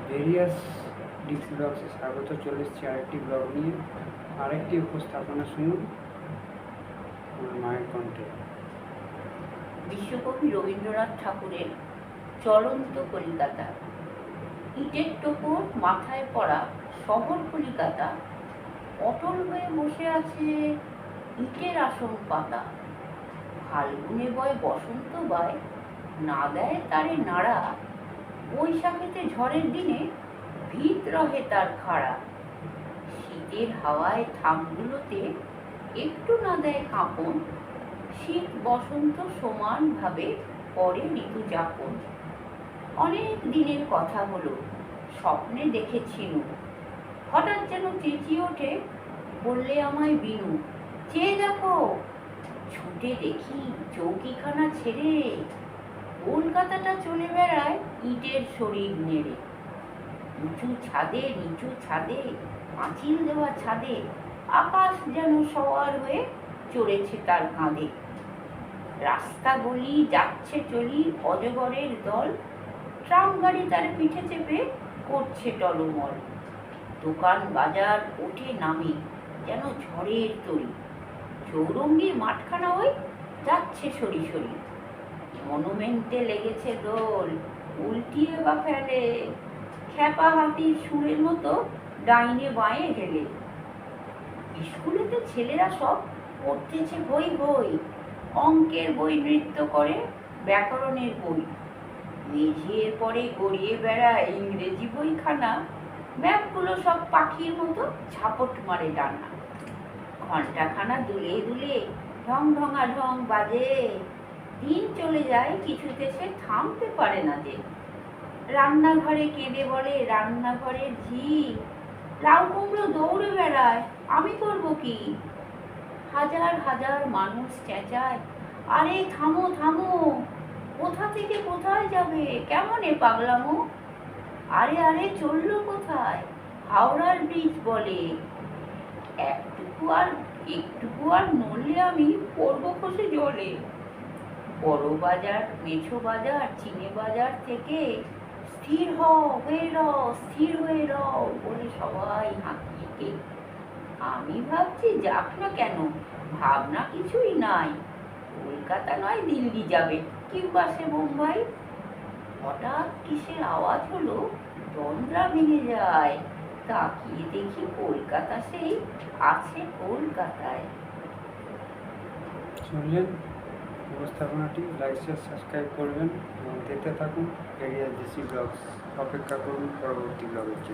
Various ডিক্স ব্লগসে স্বাগত। চলে এসেছি আরেকটি ব্লগ নিয়ে। আরেকটি উপস্থাপনা শুনুন আমার মায়ের কণ্ঠে। বিশ্বকবি রবীন্দ্রনাথ ঠাকুরের চলন্ত কলিকাতা। ইটের টোপর মাথায় পড়া শহর কলিকাতা অটল হয়ে বসে আছে ইটের আসন পাতা। ফাল্গুনে বয় বসন্ত বায়, না দেয় তারে নাড়া। বৈশাখেতে ঝড়ের দিনে ভিত রহে তার খাড়া। শীতের হাওয়ায় থামগুলোতে একটু না দেয় কাঁপন। শীত বসন্ত সমানভাবে পরে ঋতু যাপন। অনেক দিনের কথা হলো, স্বপ্নে দেখেছিনু। হঠাৎ যেন চেঁচিয়ে ওঠে, বললে আমায় বিনু, চেয়ে দেখো। ছুটে দেখি চৌকিখানা ছেড়ে কলকাতাটা চলে বেড়ায় ইটের শরীর নেড়ে। নিচু ছাদে পাঁচিল দেওয়া ছাদে আকাশ যেন সওয়ার হয়ে চড়েছে তার কাঁধে। রাস্তা গলি যাচ্ছে চলি অজগরের দল, ট্রাম গাড়ি তার পিঠে চেপে করছে টলমল। দোকান বাজার ওঠে নামে যেন ঝড়ের তরি। চৌরঙ্গীর মাঠখানা ওই যাচ্ছে সরি সরি। মনুমেন্টে লেগেছে দোল, উল্টিয়ে বা ফেলে খ্যাপা হাতির সুরের মতো ডাইনে বাঁয়ে হেলে। স্কুলেতে ছেলেরা সব পড়তেছে বই বই, অঙ্কের বই নৃত্য করে ব্যাকরণের বই। মেঝের পরে গড়িয়ে বেড়ায় ইংরেজি বইখানা, ম্যাপগুলো সব পাখির মতো ঝাপট মারে ডানা। ঘণ্টাখানা দুলে দুলে ঢং ঢঙা ঢং বাজে, দিন চলে যায় কিছুতে সে থামতে পারে না যে। রান্নাঘরে কেঁদে বলে রান্নাঘরের ঝি, লাউ কুমড়ো দৌড়ে বেড়ায় আমি করবো কি। হাজার হাজার মানুষ চেঁচায়, আরে থামো থামো, কোথা থেকে কোথায় যাবে কেমনে পাগলামো। আরে আরে চললো কোথায়, হাওড়ার ব্রিজ বলে। একটুকু আর নড়লে আমি পড়বো খসে জলে। বড় বাজার মেছো বাজার চিনে বাজার থেকে স্থির হয়ে রও বলে সবাই হাঁকিয়ে। আমি ভাবছি যাক না কেন, ভাবনা কিছুই নাই। কলকাতা নয় দিল্লি যাবে, কিংবা সে বোম্বাই। হঠাৎ কিসের আওয়াজ হলো, তন্দ্রা ভেঙে যায়। তাকিয়ে দেখি কলকাতা সেই আছে কলকাতায়। শুনলেন উপস্থাপনাটি। লাইক শেয়ার সাবস্ক্রাইব করবেন এবং দেখতে থাকুন ভেরিয়াস ডিসি ব্লগস। অপেক্ষা করুন পরবর্তী ব্লগের জন্য।